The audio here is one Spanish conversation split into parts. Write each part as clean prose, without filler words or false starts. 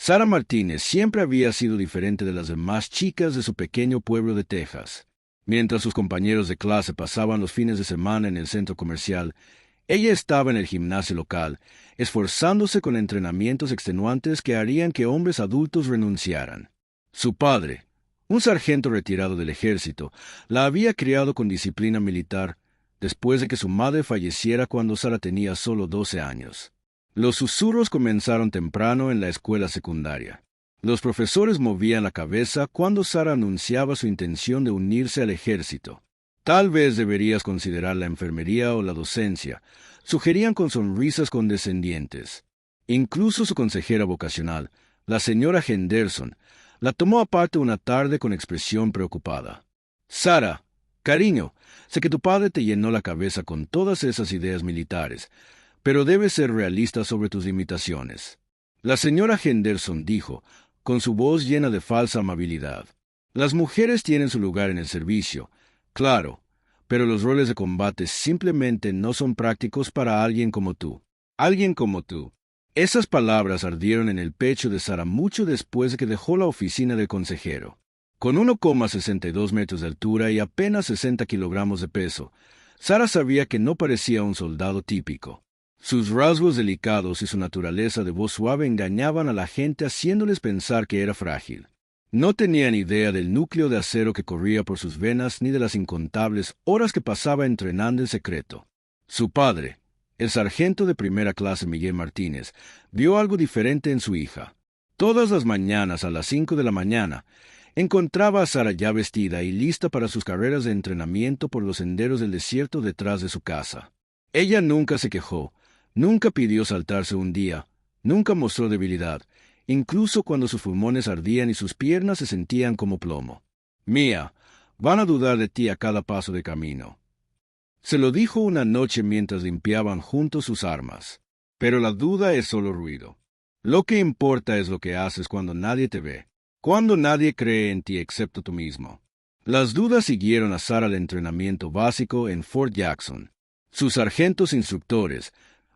Sara Martínez siempre había sido diferente de las demás chicas de su pequeño pueblo de Texas. Mientras sus compañeros de clase pasaban los fines de semana en el centro comercial, ella estaba en el gimnasio local, esforzándose con entrenamientos extenuantes que harían que hombres adultos renunciaran. Su padre, un sargento retirado del ejército, la había criado con disciplina militar después de que su madre falleciera cuando Sara tenía solo 12 años. Los susurros comenzaron temprano en la escuela secundaria. Los profesores movían la cabeza cuando Sara anunciaba su intención de unirse al ejército. Tal vez deberías considerar la enfermería o la docencia, sugerían con sonrisas condescendientes. Incluso su consejera vocacional, la señora Henderson, la tomó aparte una tarde con expresión preocupada. Sara, cariño, sé que tu padre te llenó la cabeza con todas esas ideas militares, pero debes ser realista sobre tus limitaciones. La señora Henderson dijo, con su voz llena de falsa amabilidad. Las mujeres tienen su lugar en el servicio, claro, pero los roles de combate simplemente no son prácticos para alguien como tú. Alguien como tú. Esas palabras ardieron en el pecho de Sara mucho después de que dejó la oficina del consejero. Con 1,62 metros de altura y apenas 60 kilogramos de peso, Sara sabía que no parecía un soldado típico. Sus rasgos delicados y su naturaleza de voz suave engañaban a la gente haciéndoles pensar que era frágil. No tenía ni idea del núcleo de acero que corría por sus venas ni de las incontables horas que pasaba entrenando en secreto. Su padre, el sargento de primera clase Miguel Martínez, vio algo diferente en su hija. Todas las mañanas a las 5 de la mañana, encontraba a Sara ya vestida y lista para sus carreras de entrenamiento por los senderos del desierto detrás de su casa. Ella nunca se quejó, nunca pidió saltarse un día, nunca mostró debilidad, incluso cuando sus pulmones ardían y sus piernas se sentían como plomo. Mía, van a dudar de ti a cada paso de camino. Se lo dijo una noche mientras limpiaban juntos sus armas. Pero la duda es solo ruido. Lo que importa es lo que haces cuando nadie te ve, cuando nadie cree en ti excepto tú mismo. Las dudas siguieron a Sara al entrenamiento básico en Fort Jackson. Sus sargentos instructores,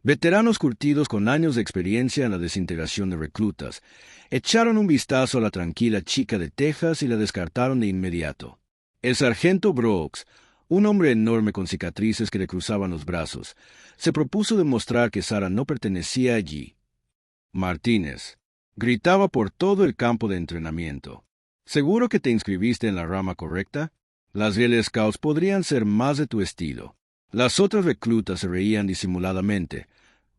veteranos curtidos con años de experiencia en la desintegración de reclutas, echaron un vistazo a la tranquila chica de Texas y la descartaron de inmediato. El sargento Brooks, un hombre enorme con cicatrices que le cruzaban los brazos, se propuso demostrar que Sara no pertenecía allí. Martínez gritaba por todo el campo de entrenamiento. ¿Seguro que te inscribiste en la rama correcta? Las Girl Scouts podrían ser más de tu estilo. Las otras reclutas se reían disimuladamente,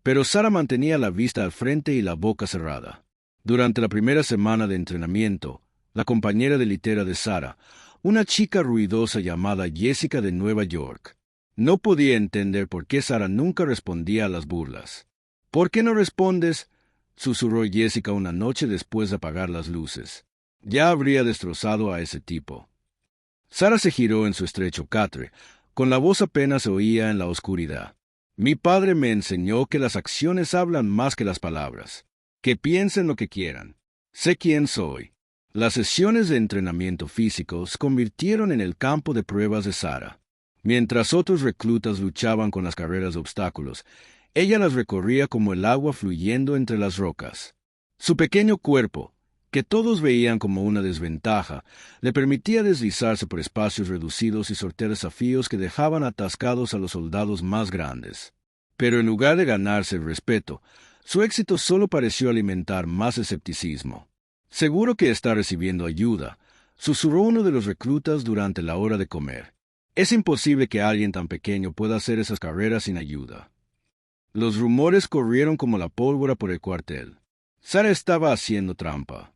pero Sara mantenía la vista al frente y la boca cerrada. Durante la primera semana de entrenamiento, la compañera de litera de Sara, una chica ruidosa llamada Jessica de Nueva York, no podía entender por qué Sara nunca respondía a las burlas. ¿Por qué no respondes?, susurró Jessica una noche después de apagar las luces. Ya habría destrozado a ese tipo. Sara se giró en su estrecho catre, con la voz apenas se oía en la oscuridad. Mi padre me enseñó que las acciones hablan más que las palabras. Que piensen lo que quieran. Sé quién soy. Las sesiones de entrenamiento físico se convirtieron en el campo de pruebas de Sara. Mientras otros reclutas luchaban con las carreras de obstáculos, ella las recorría como el agua fluyendo entre las rocas. Su pequeño cuerpo, que todos veían como una desventaja, le permitía deslizarse por espacios reducidos y sortear desafíos que dejaban atascados a los soldados más grandes. Pero en lugar de ganarse el respeto, su éxito solo pareció alimentar más escepticismo. Seguro que está recibiendo ayuda, susurró uno de los reclutas durante la hora de comer. Es imposible que alguien tan pequeño pueda hacer esas carreras sin ayuda. Los rumores corrieron como la pólvora por el cuartel. Sara estaba haciendo trampa.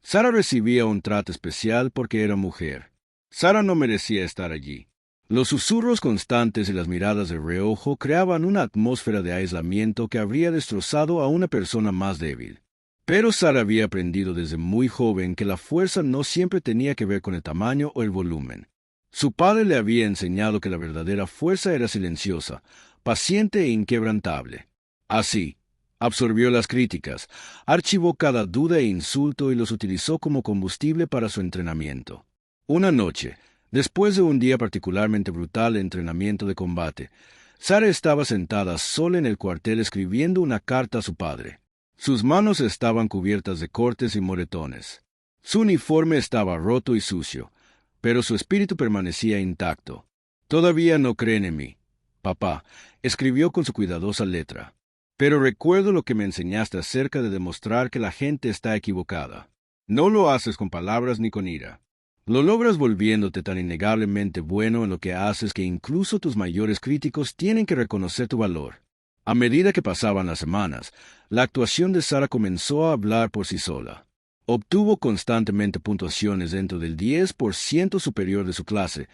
Sara recibía un trato especial porque era mujer. Sara no merecía estar allí. Los susurros constantes y las miradas de reojo creaban una atmósfera de aislamiento que habría destrozado a una persona más débil. Pero Sara había aprendido desde muy joven que la fuerza no siempre tenía que ver con el tamaño o el volumen. Su padre le había enseñado que la verdadera fuerza era silenciosa, paciente e inquebrantable. Así, absorbió las críticas, archivó cada duda e insulto y los utilizó como combustible para su entrenamiento. Una noche, después de un día particularmente brutal de entrenamiento de combate, Sara estaba sentada sola en el cuartel escribiendo una carta a su padre. Sus manos estaban cubiertas de cortes y moretones. Su uniforme estaba roto y sucio, pero su espíritu permanecía intacto. «Todavía no creen en mí, papá», escribió con su cuidadosa letra. «Pero recuerdo lo que me enseñaste acerca de demostrar que la gente está equivocada. No lo haces con palabras ni con ira. Lo logras volviéndote tan innegablemente bueno en lo que haces que incluso tus mayores críticos tienen que reconocer tu valor». A medida que pasaban las semanas, la actuación de Sara comenzó a hablar por sí sola. Obtuvo constantemente puntuaciones dentro del 10% superior de su clase,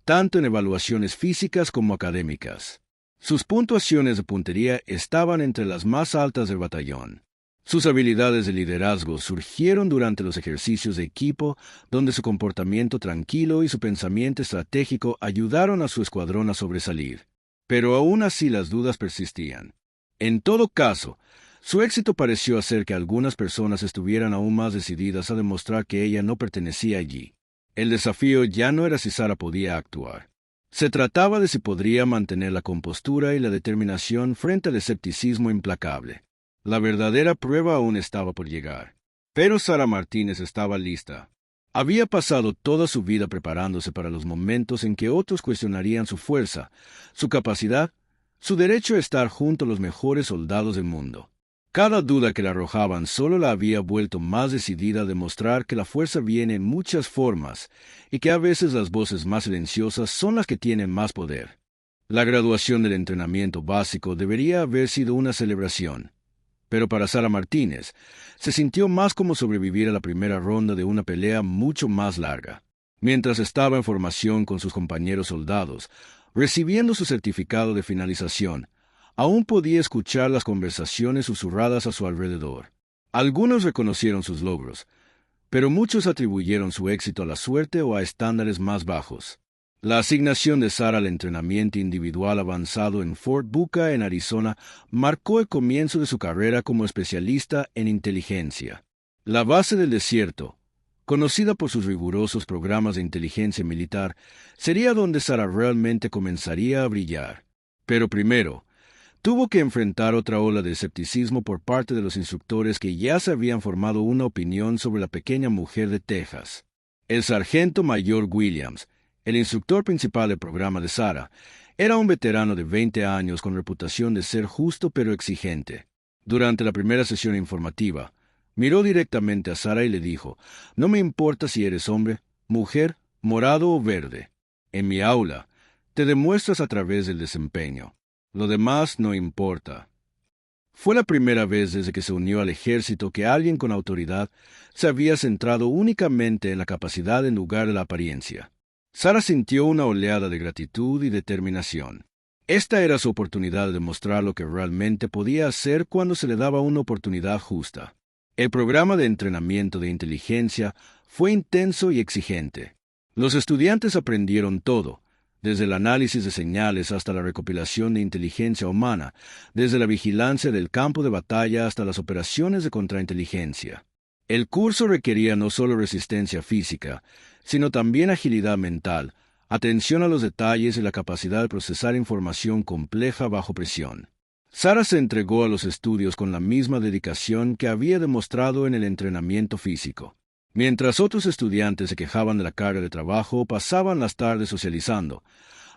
tanto en evaluaciones físicas como académicas. Sus puntuaciones de puntería estaban entre las más altas del batallón. Sus habilidades de liderazgo surgieron durante los ejercicios de equipo, donde su comportamiento tranquilo y su pensamiento estratégico ayudaron a su escuadrón a sobresalir. Pero aún así las dudas persistían. En todo caso, su éxito pareció hacer que algunas personas estuvieran aún más decididas a demostrar que ella no pertenecía allí. El desafío ya no era si Sara podía actuar. Se trataba de si podría mantener la compostura y la determinación frente al escepticismo implacable. La verdadera prueba aún estaba por llegar. Pero Sara Martínez estaba lista. Había pasado toda su vida preparándose para los momentos en que otros cuestionarían su fuerza, su capacidad, su derecho a estar junto a los mejores soldados del mundo. Cada duda que le arrojaban solo la había vuelto más decidida a demostrar que la fuerza viene en muchas formas y que a veces las voces más silenciosas son las que tienen más poder. La graduación del entrenamiento básico debería haber sido una celebración, pero para Sara Martínez se sintió más como sobrevivir a la primera ronda de una pelea mucho más larga. Mientras estaba en formación con sus compañeros soldados, recibiendo su certificado de finalización, aún podía escuchar las conversaciones susurradas a su alrededor. Algunos reconocieron sus logros, pero muchos atribuyeron su éxito a la suerte o a estándares más bajos. La asignación de Sara al entrenamiento individual avanzado en Fort Buca, en Arizona, marcó el comienzo de su carrera como especialista en inteligencia. La base del desierto, conocida por sus rigurosos programas de inteligencia militar, sería donde Sara realmente comenzaría a brillar. Pero primero, tuvo que enfrentar otra ola de escepticismo por parte de los instructores que ya se habían formado una opinión sobre la pequeña mujer de Texas. El sargento mayor Williams, el instructor principal del programa de Sara, era un veterano de 20 años con reputación de ser justo pero exigente. Durante la primera sesión informativa, miró directamente a Sara y le dijo: «No me importa si eres hombre, mujer, morado o verde. En mi aula, te demuestras a través del desempeño. Lo demás no importa». Fue la primera vez desde que se unió al ejército que alguien con autoridad se había centrado únicamente en la capacidad en lugar de la apariencia. Sara sintió una oleada de gratitud y determinación. Esta era su oportunidad de demostrar lo que realmente podía hacer cuando se le daba una oportunidad justa. El programa de entrenamiento de inteligencia fue intenso y exigente. Los estudiantes aprendieron todo, desde el análisis de señales hasta la recopilación de inteligencia humana, desde la vigilancia del campo de batalla hasta las operaciones de contrainteligencia. El curso requería no solo resistencia física, sino también agilidad mental, atención a los detalles y la capacidad de procesar información compleja bajo presión. Sara se entregó a los estudios con la misma dedicación que había demostrado en el entrenamiento físico. Mientras otros estudiantes se quejaban de la carga de trabajo o pasaban las tardes socializando,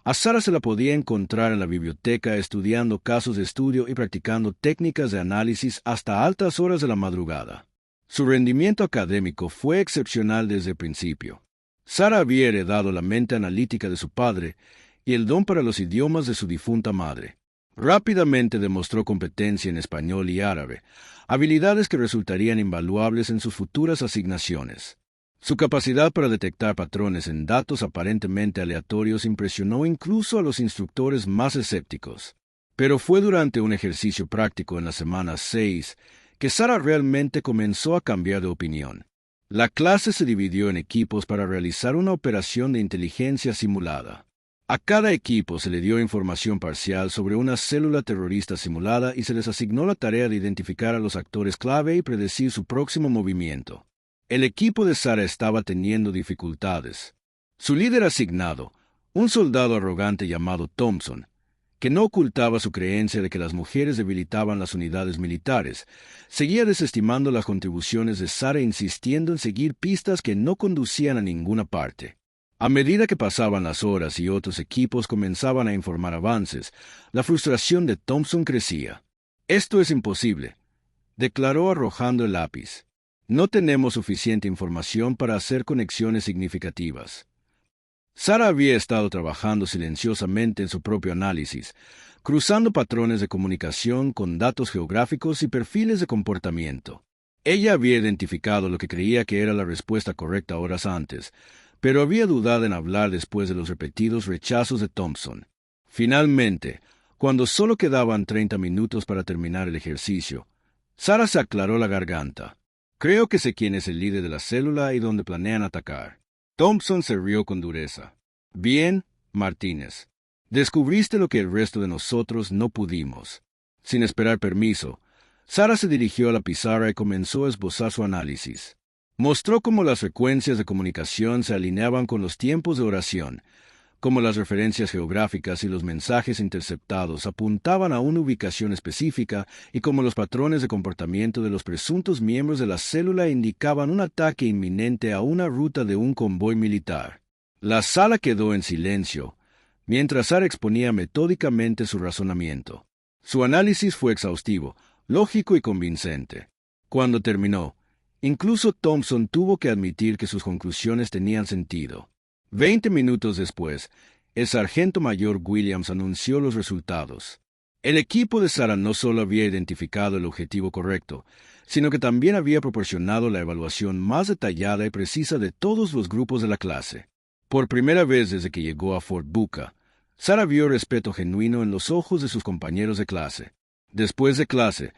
a Sara se la podía encontrar en la biblioteca estudiando casos de estudio y practicando técnicas de análisis hasta altas horas de la madrugada. Su rendimiento académico fue excepcional desde el principio. Sara había heredado la mente analítica de su padre y el don para los idiomas de su difunta madre. Rápidamente demostró competencia en español y árabe, habilidades que resultarían invaluables en sus futuras asignaciones. Su capacidad para detectar patrones en datos aparentemente aleatorios impresionó incluso a los instructores más escépticos. Pero fue durante un ejercicio práctico en la semana 6 que Sara realmente comenzó a cambiar de opinión. La clase se dividió en equipos para realizar una operación de inteligencia simulada. A cada equipo se le dio información parcial sobre una célula terrorista simulada y se les asignó la tarea de identificar a los actores clave y predecir su próximo movimiento. El equipo de Sara estaba teniendo dificultades. Su líder asignado, un soldado arrogante llamado Thompson, que no ocultaba su creencia de que las mujeres debilitaban las unidades militares. Seguía desestimando las contribuciones de Sarah, insistiendo en seguir pistas que no conducían a ninguna parte. A medida que pasaban las horas y otros equipos comenzaban a informar avances, la frustración de Thompson crecía. «Esto es imposible», declaró arrojando el lápiz. «No tenemos suficiente información para hacer conexiones significativas». Sarah había estado trabajando silenciosamente en su propio análisis, cruzando patrones de comunicación con datos geográficos y perfiles de comportamiento. Ella había identificado lo que creía que era la respuesta correcta horas antes, pero había dudado en hablar después de los repetidos rechazos de Thompson. Finalmente, cuando solo quedaban 30 minutos para terminar el ejercicio, Sarah se aclaró la garganta. «Creo que sé quién es el líder de la célula y dónde planean atacar». Thompson se rió con dureza. «Bien, Martínez. Descubriste lo que el resto de nosotros no pudimos». Sin esperar permiso, Sarah se dirigió a la pizarra y comenzó a esbozar su análisis. Mostró cómo las frecuencias de comunicación se alineaban con los tiempos de oración, cómo las referencias geográficas y los mensajes interceptados apuntaban a una ubicación específica y cómo los patrones de comportamiento de los presuntos miembros de la célula indicaban un ataque inminente a una ruta de un convoy militar. La sala quedó en silencio, mientras Sarah exponía metódicamente su razonamiento. Su análisis fue exhaustivo, lógico y convincente. Cuando terminó, incluso Thompson tuvo que admitir que sus conclusiones tenían sentido. 20 minutos después, el sargento mayor Williams anunció los resultados. El equipo de Sarah no solo había identificado el objetivo correcto, sino que también había proporcionado la evaluación más detallada y precisa de todos los grupos de la clase. Por primera vez desde que llegó a Fort Bucca, Sarah vio respeto genuino en los ojos de sus compañeros de clase. Después de clase,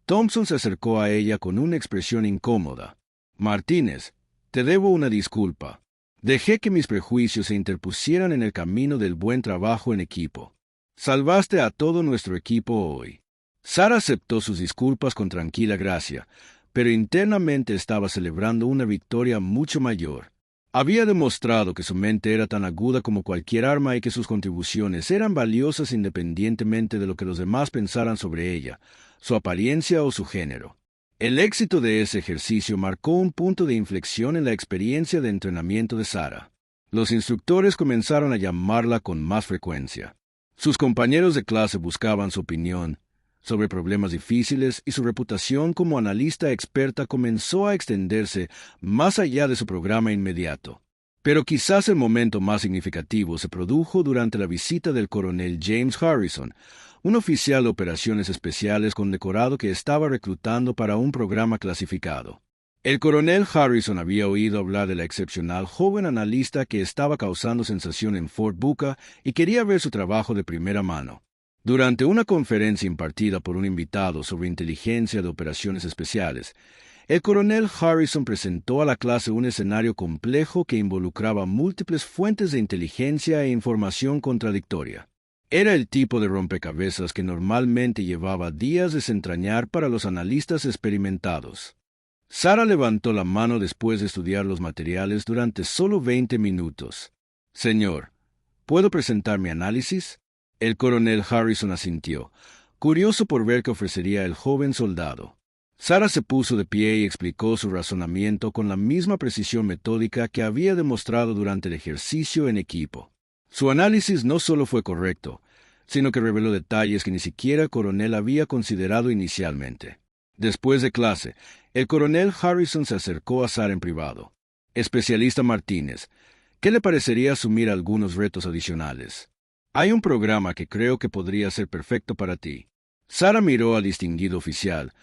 Thompson se acercó a ella con una expresión incómoda. «Martínez, te debo una disculpa. Dejé que mis prejuicios se interpusieran en el camino del buen trabajo en equipo. Salvaste a todo nuestro equipo hoy». Sarah aceptó sus disculpas con tranquila gracia, pero internamente estaba celebrando una victoria mucho mayor. Había demostrado que su mente era tan aguda como cualquier arma y que sus contribuciones eran valiosas independientemente de lo que los demás pensaran sobre ella, su apariencia o su género. El éxito de ese ejercicio marcó un punto de inflexión en la experiencia de entrenamiento de Sarah. Los instructores comenzaron a llamarla con más frecuencia. Sus compañeros de clase buscaban su opinión sobre problemas difíciles y su reputación como analista experta comenzó a extenderse más allá de su programa inmediato. Pero quizás el momento más significativo se produjo durante la visita del coronel James Harrison, un oficial de operaciones especiales condecorado que estaba reclutando para un programa clasificado. El coronel Harrison había oído hablar de la excepcional joven analista que estaba causando sensación en Fort Bucca y quería ver su trabajo de primera mano. Durante una conferencia impartida por un invitado sobre inteligencia de operaciones especiales, el coronel Harrison presentó a la clase un escenario complejo que involucraba múltiples fuentes de inteligencia e información contradictoria. Era el tipo de rompecabezas que normalmente llevaba días desentrañar para los analistas experimentados. Sarah levantó la mano después de estudiar los materiales durante solo 20 minutos. «Señor, ¿puedo presentar mi análisis?». El coronel Harrison asintió, curioso por ver qué ofrecería el joven soldado. Sarah se puso de pie y explicó su razonamiento con la misma precisión metódica que había demostrado durante el ejercicio en equipo. Su análisis no solo fue correcto, sino que reveló detalles que ni siquiera el coronel había considerado inicialmente. Después de clase, el coronel Harrison se acercó a Sarah en privado. «Especialista Martínez, ¿qué le parecería asumir algunos retos adicionales? Hay un programa que creo que podría ser perfecto para ti». Sarah miró al distinguido oficial,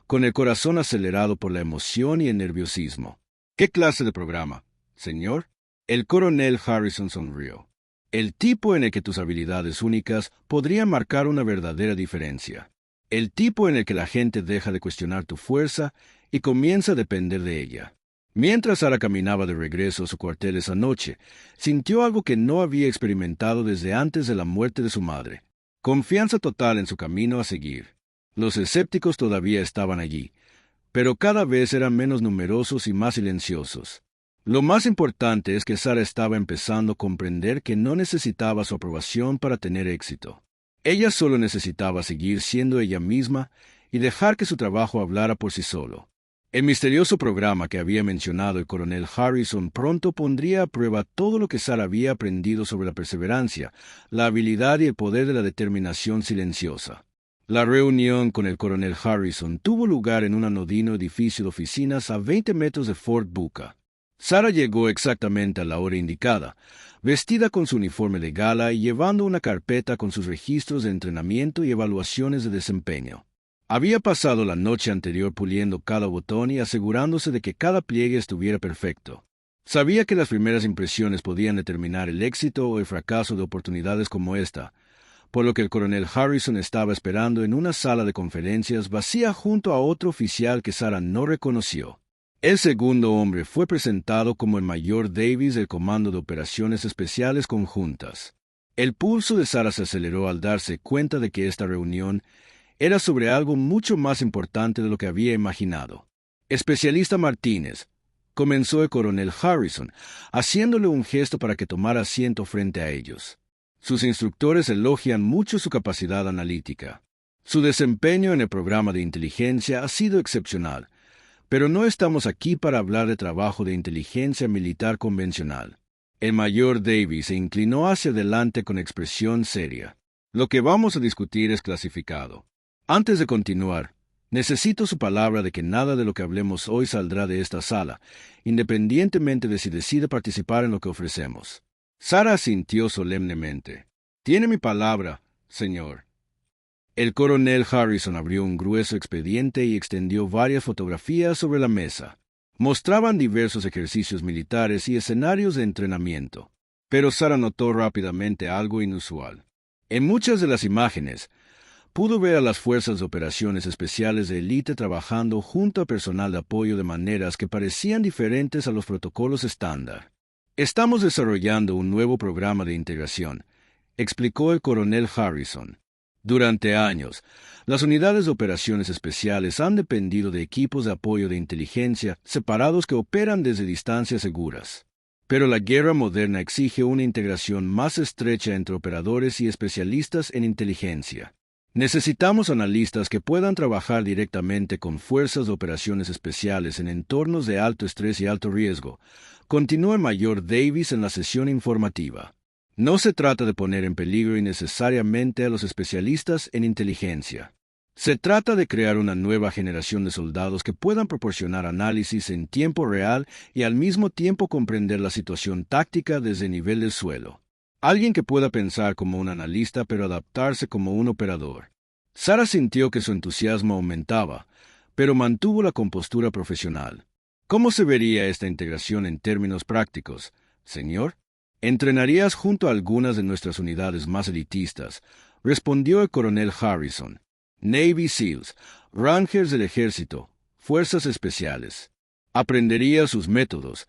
con el corazón acelerado por la emoción y el nerviosismo. «¿Qué clase de programa, señor?». El coronel Harrison sonrió. «El tipo en el que tus habilidades únicas podrían marcar una verdadera diferencia. El tipo en el que la gente deja de cuestionar tu fuerza y comienza a depender de ella». Mientras Sarah caminaba de regreso a su cuartel esa noche, sintió algo que no había experimentado desde antes de la muerte de su madre. Confianza total en su camino a seguir. Los escépticos todavía estaban allí, pero cada vez eran menos numerosos y más silenciosos. Lo más importante es que Sarah estaba empezando a comprender que no necesitaba su aprobación para tener éxito. Ella solo necesitaba seguir siendo ella misma y dejar que su trabajo hablara por sí solo. El misterioso programa que había mencionado el coronel Harrison pronto pondría a prueba todo lo que Sarah había aprendido sobre la perseverancia, la habilidad y el poder de la determinación silenciosa. La reunión con el coronel Harrison tuvo lugar en un anodino edificio de oficinas a 20 metros de Fort Bucca. Sarah llegó exactamente a la hora indicada, vestida con su uniforme de gala y llevando una carpeta con sus registros de entrenamiento y evaluaciones de desempeño. Había pasado la noche anterior puliendo cada botón y asegurándose de que cada pliegue estuviera perfecto. Sabía que las primeras impresiones podían determinar el éxito o el fracaso de oportunidades como esta, por lo que el coronel Harrison estaba esperando en una sala de conferencias vacía junto a otro oficial que Sarah no reconoció. El segundo hombre fue presentado como el mayor Davis del Comando de Operaciones Especiales Conjuntas. El pulso de Sarah se aceleró al darse cuenta de que esta reunión era sobre algo mucho más importante de lo que había imaginado. Especialista Martínez, comenzó el coronel Harrison, haciéndole un gesto para que tomara asiento frente a ellos. Sus instructores elogian mucho su capacidad analítica. Su desempeño en el programa de inteligencia ha sido excepcional, pero no estamos aquí para hablar de trabajo de inteligencia militar convencional. El mayor Davis se inclinó hacia adelante con expresión seria. Lo que vamos a discutir es clasificado. Antes de continuar, necesito su palabra de que nada de lo que hablemos hoy saldrá de esta sala, independientemente de si decide participar en lo que ofrecemos. Sarah asintió solemnemente. Tiene mi palabra, señor. El coronel Harrison abrió un grueso expediente y extendió varias fotografías sobre la mesa. Mostraban diversos ejercicios militares y escenarios de entrenamiento. Pero Sarah notó rápidamente algo inusual. En muchas de las imágenes, pudo ver a las fuerzas de operaciones especiales de élite trabajando junto a personal de apoyo de maneras que parecían diferentes a los protocolos estándar. Estamos desarrollando un nuevo programa de integración, explicó el coronel Harrison. Durante años, las unidades de operaciones especiales han dependido de equipos de apoyo de inteligencia separados que operan desde distancias seguras. Pero la guerra moderna exige una integración más estrecha entre operadores y especialistas en inteligencia. Necesitamos analistas que puedan trabajar directamente con fuerzas de operaciones especiales en entornos de alto estrés y alto riesgo, continuó el mayor Davis en la sesión informativa. No se trata de poner en peligro innecesariamente a los especialistas en inteligencia. Se trata de crear una nueva generación de soldados que puedan proporcionar análisis en tiempo real y al mismo tiempo comprender la situación táctica desde el nivel del suelo. Alguien que pueda pensar como un analista pero adaptarse como un operador. Sarah sintió que su entusiasmo aumentaba, pero mantuvo la compostura profesional. ¿Cómo se vería esta integración en términos prácticos, señor? Entrenarías junto a algunas de nuestras unidades más elitistas, respondió el coronel Harrison. Navy SEALs, Rangers del Ejército, Fuerzas Especiales. Aprenderías sus métodos,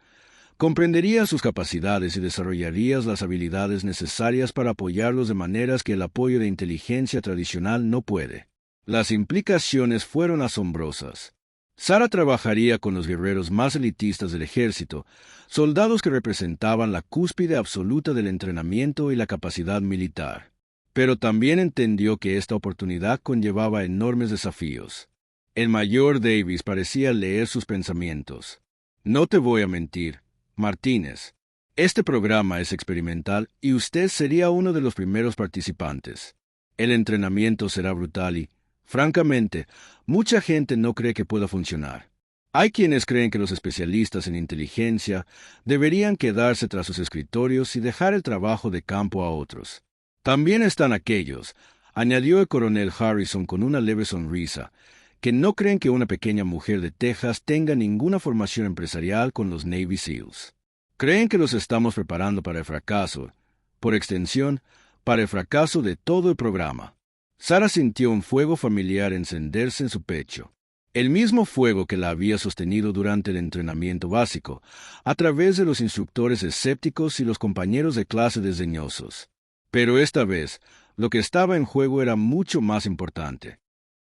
comprenderías sus capacidades y desarrollarías las habilidades necesarias para apoyarlos de maneras que el apoyo de inteligencia tradicional no puede. Las implicaciones fueron asombrosas. Sarah trabajaría con los guerreros más elitistas del ejército, soldados que representaban la cúspide absoluta del entrenamiento y la capacidad militar. Pero también entendió que esta oportunidad conllevaba enormes desafíos. El mayor Davis parecía leer sus pensamientos. No te voy a mentir, Martínez. Este programa es experimental y usted sería uno de los primeros participantes. El entrenamiento será brutal y, francamente, mucha gente no cree que pueda funcionar. Hay quienes creen que los especialistas en inteligencia deberían quedarse tras sus escritorios y dejar el trabajo de campo a otros. También están aquellos, añadió el coronel Harrison con una leve sonrisa, que no creen que una pequeña mujer de Texas tenga ninguna formación empresarial con los Navy SEALs. Creen que los estamos preparando para el fracaso, por extensión, para el fracaso de todo el programa. Sarah sintió un fuego familiar encenderse en su pecho. El mismo fuego que la había sostenido durante el entrenamiento básico, a través de los instructores escépticos y los compañeros de clase desdeñosos. Pero esta vez, lo que estaba en juego era mucho más importante.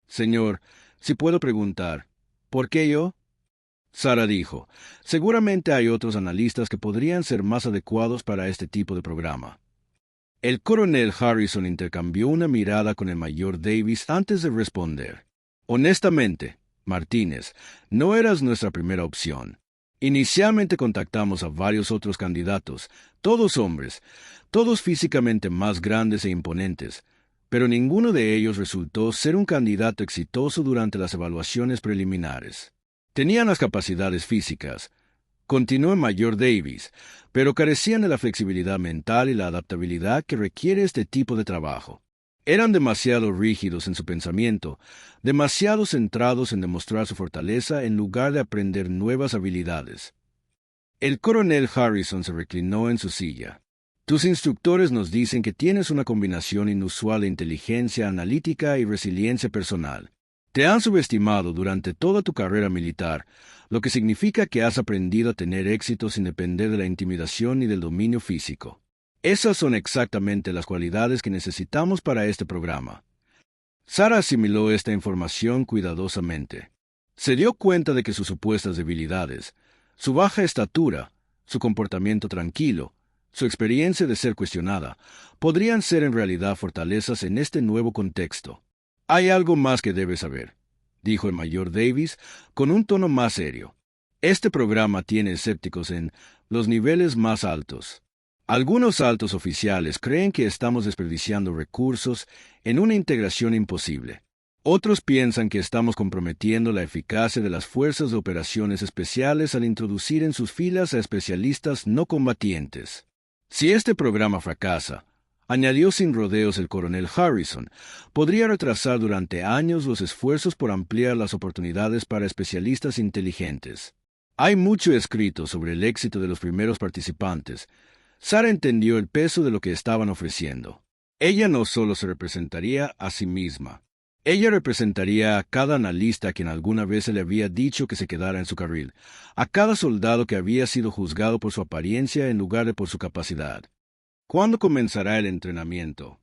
Señor, si puedo preguntar, ¿por qué yo? Sarah dijo, seguramente hay otros analistas que podrían ser más adecuados para este tipo de programa. El coronel Harrison intercambió una mirada con el mayor Davis antes de responder. Honestamente, Martínez, no eras nuestra primera opción. Inicialmente contactamos a varios otros candidatos, todos hombres, todos físicamente más grandes e imponentes, pero ninguno de ellos resultó ser un candidato exitoso durante las evaluaciones preliminares. Tenían las capacidades físicas, continuó el mayor Davis, pero carecían de la flexibilidad mental y la adaptabilidad que requiere este tipo de trabajo. Eran demasiado rígidos en su pensamiento, demasiado centrados en demostrar su fortaleza en lugar de aprender nuevas habilidades. El coronel Harrison se reclinó en su silla. Tus instructores nos dicen que tienes una combinación inusual de inteligencia analítica y resiliencia personal. Te han subestimado durante toda tu carrera militar, lo que significa que has aprendido a tener éxito sin depender de la intimidación ni del dominio físico. Esas son exactamente las cualidades que necesitamos para este programa. Sara asimiló esta información cuidadosamente. Se dio cuenta de que sus supuestas debilidades, su baja estatura, su comportamiento tranquilo, su experiencia de ser cuestionada, podrían ser en realidad fortalezas en este nuevo contexto. Hay algo más que debes saber, dijo el mayor Davis con un tono más serio. Este programa tiene escépticos en los niveles más altos. Algunos altos oficiales creen que estamos desperdiciando recursos en una integración imposible. Otros piensan que estamos comprometiendo la eficacia de las fuerzas de operaciones especiales al introducir en sus filas a especialistas no combatientes. Si este programa fracasa, añadió sin rodeos el coronel Harrison, podría retrasar durante años los esfuerzos por ampliar las oportunidades para especialistas inteligentes. Hay mucho escrito sobre el éxito de los primeros participantes. Sara entendió el peso de lo que estaban ofreciendo. Ella no solo se representaría a sí misma. Ella representaría a cada analista a quien alguna vez se le había dicho que se quedara en su carril, a cada soldado que había sido juzgado por su apariencia en lugar de por su capacidad. ¿Cuándo comenzará el entrenamiento?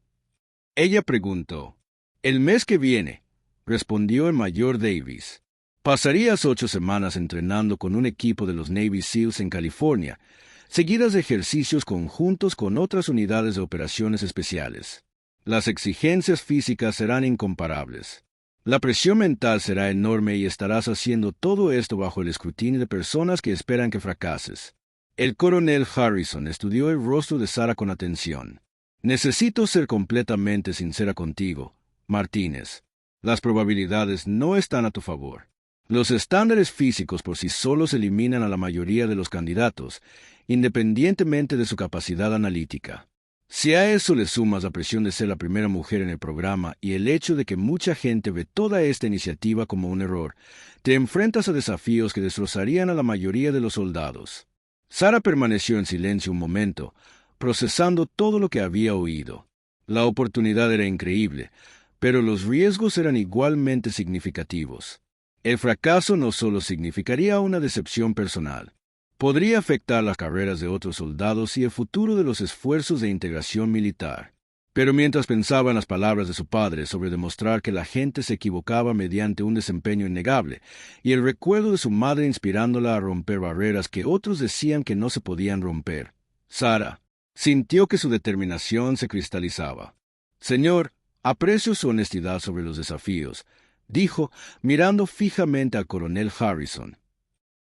Ella preguntó. El mes que viene, respondió el mayor Davis. Pasarías 8 semanas entrenando con un equipo de los Navy SEALs en California, seguidas de ejercicios conjuntos con otras unidades de operaciones especiales. Las exigencias físicas serán incomparables. La presión mental será enorme y estarás haciendo todo esto bajo el escrutinio de personas que esperan que fracases. El coronel Harrison estudió el rostro de Sara con atención. Necesito ser completamente sincera contigo, Martínez. Las probabilidades no están a tu favor. Los estándares físicos por sí solos eliminan a la mayoría de los candidatos, independientemente de su capacidad analítica. Si a eso le sumas la presión de ser la primera mujer en el programa y el hecho de que mucha gente ve toda esta iniciativa como un error, te enfrentas a desafíos que destrozarían a la mayoría de los soldados. Sara permaneció en silencio un momento, procesando todo lo que había oído. La oportunidad era increíble, pero los riesgos eran igualmente significativos. El fracaso no solo significaría una decepción personal, podría afectar las carreras de otros soldados y el futuro de los esfuerzos de integración militar. Pero mientras pensaba en las palabras de su padre sobre demostrar que la gente se equivocaba mediante un desempeño innegable, y el recuerdo de su madre inspirándola a romper barreras que otros decían que no se podían romper, Sara sintió que su determinación se cristalizaba. Señor, aprecio su honestidad sobre los desafíos, dijo, mirando fijamente al coronel Harrison.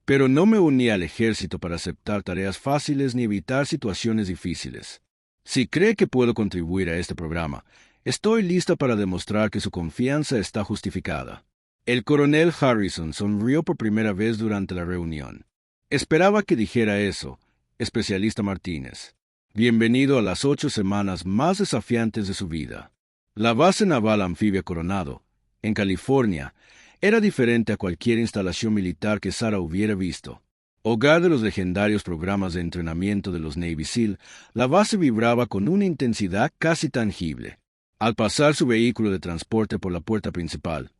Pero no me uní al ejército para aceptar tareas fáciles ni evitar situaciones difíciles. Si cree que puedo contribuir a este programa, estoy lista para demostrar que su confianza está justificada. El coronel Harrison sonrió por primera vez durante la reunión. Esperaba que dijera eso, especialista Martínez. Bienvenido a las 8 semanas más desafiantes de su vida. La base naval anfibia Coronado, en California, era diferente a cualquier instalación militar que Sara hubiera visto. Hogar de los legendarios programas de entrenamiento de los Navy SEAL, la base vibraba con una intensidad casi tangible. Al pasar su vehículo de transporte por la puerta principal,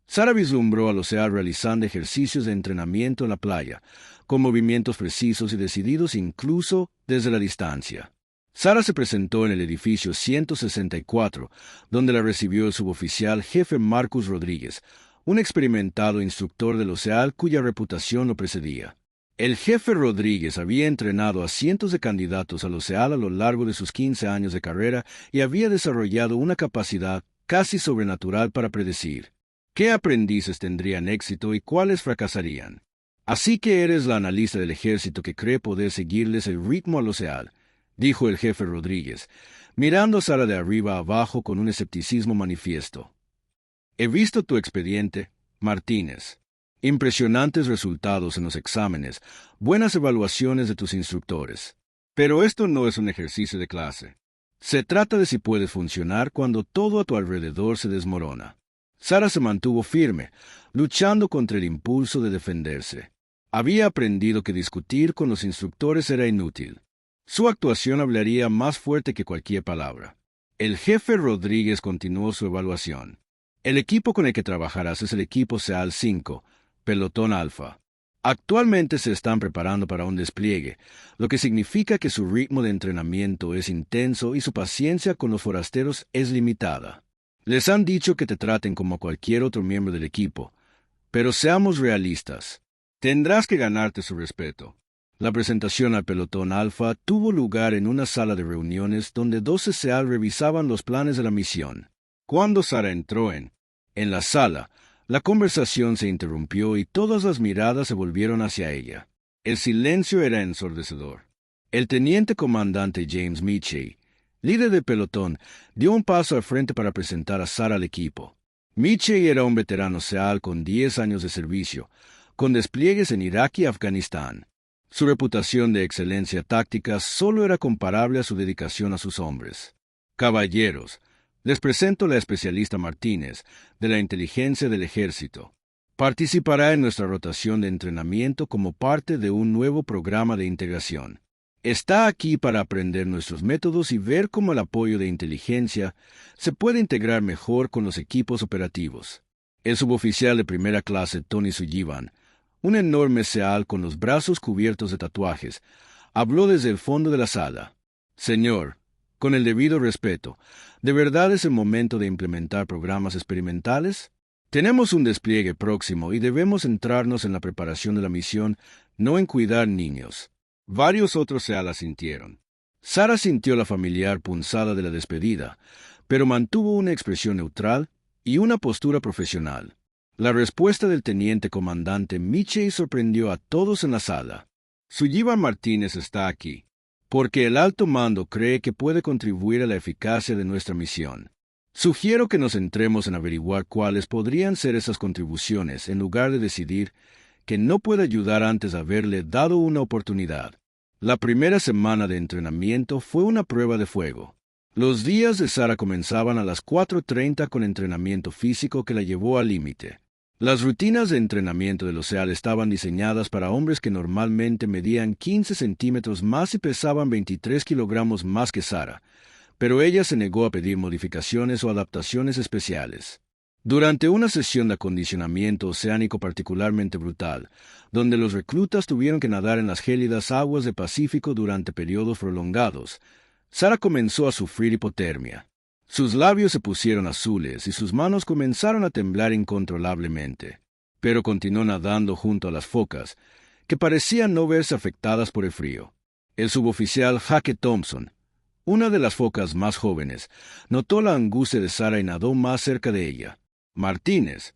Sara vislumbró a los SEAL realizando ejercicios de entrenamiento en la playa, con movimientos precisos y decididos incluso desde la distancia. Sara se presentó en el edificio 164, donde la recibió el suboficial jefe Marcus Rodríguez, un experimentado instructor de los SEAL cuya reputación lo precedía. El jefe Rodríguez había entrenado a cientos de candidatos al OSEAL a lo largo de sus 15 años de carrera y había desarrollado una capacidad casi sobrenatural para predecir qué aprendices tendrían éxito y cuáles fracasarían. Así que eres la analista del ejército que cree poder seguirles el ritmo al OSEAL, dijo el jefe Rodríguez, mirando a Sara de arriba abajo con un escepticismo manifiesto. He visto tu expediente, Martínez. Impresionantes resultados en los exámenes, buenas evaluaciones de tus instructores. Pero esto no es un ejercicio de clase. Se trata de si puedes funcionar cuando todo a tu alrededor se desmorona. Sara se mantuvo firme, luchando contra el impulso de defenderse. Había aprendido que discutir con los instructores era inútil. Su actuación hablaría más fuerte que cualquier palabra. El jefe Rodríguez continuó su evaluación. El equipo con el que trabajarás es el equipo SEAL 5, Pelotón Alfa. Actualmente se están preparando para un despliegue, lo que significa que su ritmo de entrenamiento es intenso y su paciencia con los forasteros es limitada. Les han dicho que te traten como cualquier otro miembro del equipo, pero seamos realistas. Tendrás que ganarte su respeto. La presentación al Pelotón Alfa tuvo lugar en una sala de reuniones donde 12 SEAL revisaban los planes de la misión. Cuando Sara entró en la sala, la conversación se interrumpió y todas las miradas se volvieron hacia ella. El silencio era ensordecedor. El teniente comandante James Meachey, líder del pelotón, dio un paso al frente para presentar a Sara al equipo. Meachey era un veterano SEAL con 10 años de servicio, con despliegues en Irak y Afganistán. Su reputación de excelencia táctica solo era comparable a su dedicación a sus hombres. Caballeros, les presento la especialista Martínez, de la inteligencia del ejército. Participará en nuestra rotación de entrenamiento como parte de un nuevo programa de integración. Está aquí para aprender nuestros métodos y ver cómo el apoyo de inteligencia se puede integrar mejor con los equipos operativos. El suboficial de primera clase Tony Sullivan, un enorme SEAL con los brazos cubiertos de tatuajes, habló desde el fondo de la sala. Señor, con el debido respeto, ¿de verdad es el momento de implementar programas experimentales? Tenemos un despliegue próximo y debemos centrarnos en la preparación de la misión, no en cuidar niños. Varios otros SEAL asintieron. Sara sintió la familiar punzada de la despedida, pero mantuvo una expresión neutral y una postura profesional. La respuesta del teniente comandante Meachey sorprendió a todos en la sala. Sullivan Martínez está aquí, porque el alto mando cree que puede contribuir a la eficacia de nuestra misión. Sugiero que nos centremos en averiguar cuáles podrían ser esas contribuciones en lugar de decidir que no puede ayudar antes de haberle dado una oportunidad. La primera semana de entrenamiento fue una prueba de fuego. Los días de Sara comenzaban a las 4:30 con entrenamiento físico que la llevó al límite. Las rutinas de entrenamiento de los SEAL estaban diseñadas para hombres que normalmente medían 15 centímetros más y pesaban 23 kilogramos más que Sara, pero ella se negó a pedir modificaciones o adaptaciones especiales. Durante una sesión de acondicionamiento oceánico particularmente brutal, donde los reclutas tuvieron que nadar en las gélidas aguas del Pacífico durante periodos prolongados, Sara comenzó a sufrir hipotermia. Sus labios se pusieron azules y sus manos comenzaron a temblar incontrolablemente, pero continuó nadando junto a las focas, que parecían no verse afectadas por el frío. El suboficial Jaque Thompson, una de las focas más jóvenes, notó la angustia de Sara y nadó más cerca de ella. Martínez,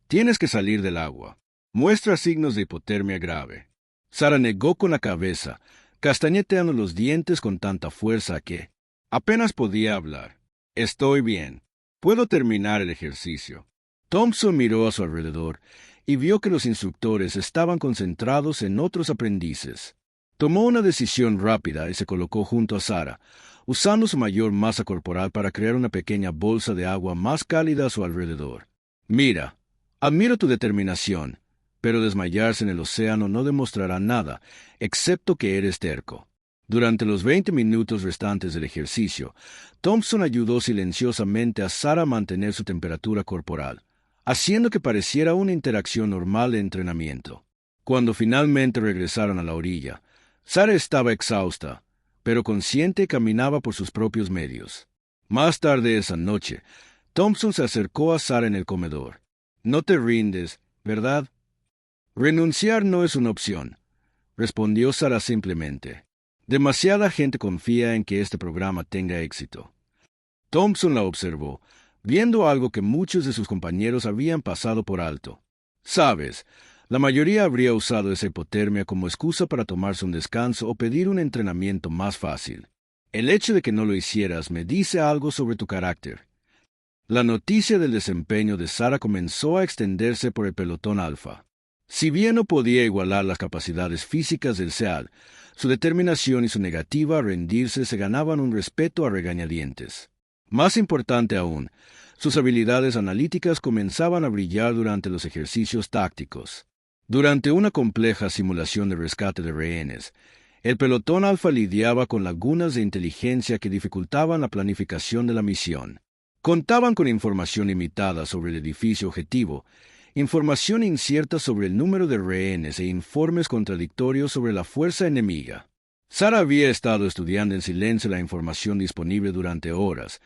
tienes que salir del agua. Muestra signos de hipotermia grave. Sara negó con la cabeza, castañeteando los dientes con tanta fuerza que apenas podía hablar. Estoy bien. Puedo terminar el ejercicio. Thompson miró a su alrededor y vio que los instructores estaban concentrados en otros aprendices. Tomó una decisión rápida y se colocó junto a Sara, usando su mayor masa corporal para crear una pequeña bolsa de agua más cálida a su alrededor. Mira, admiro tu determinación, pero desmayarse en el océano no demostrará nada, excepto que eres terco. Durante los 20 minutos restantes del ejercicio, Thompson ayudó silenciosamente a Sara a mantener su temperatura corporal, haciendo que pareciera una interacción normal de entrenamiento. Cuando finalmente regresaron a la orilla, Sara estaba exhausta, pero consciente y caminaba por sus propios medios. Más tarde esa noche, Thompson se acercó a Sara en el comedor. No te rindes, ¿verdad? Renunciar no es una opción. respondió Sara simplemente. Demasiada gente confía en que este programa tenga éxito. Thompson la observó, viendo algo que muchos de sus compañeros habían pasado por alto. Sabes, la mayoría habría usado esa hipotermia como excusa para tomarse un descanso o pedir un entrenamiento más fácil. El hecho de que no lo hicieras me dice algo sobre tu carácter. La noticia del desempeño de Sara comenzó a extenderse por el pelotón alfa. Si bien no podía igualar las capacidades físicas del SEAL, su determinación y su negativa a rendirse se ganaban un respeto a regañadientes. Más importante aún, sus habilidades analíticas comenzaban a brillar durante los ejercicios tácticos. Durante una compleja simulación de rescate de rehenes, el pelotón alfa lidiaba con lagunas de inteligencia que dificultaban la planificación de la misión. Contaban con información limitada sobre el edificio objetivo, información incierta sobre el número de rehenes e informes contradictorios sobre la fuerza enemiga. Sara había estado estudiando en silencio la información disponible durante horas,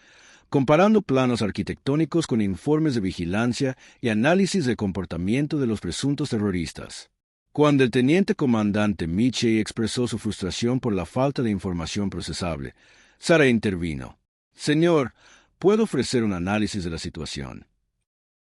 comparando planos arquitectónicos con informes de vigilancia y análisis del comportamiento de los presuntos terroristas. Cuando el teniente comandante Michie expresó su frustración por la falta de información procesable, Sara intervino. «Señor, puedo ofrecer un análisis de la situación».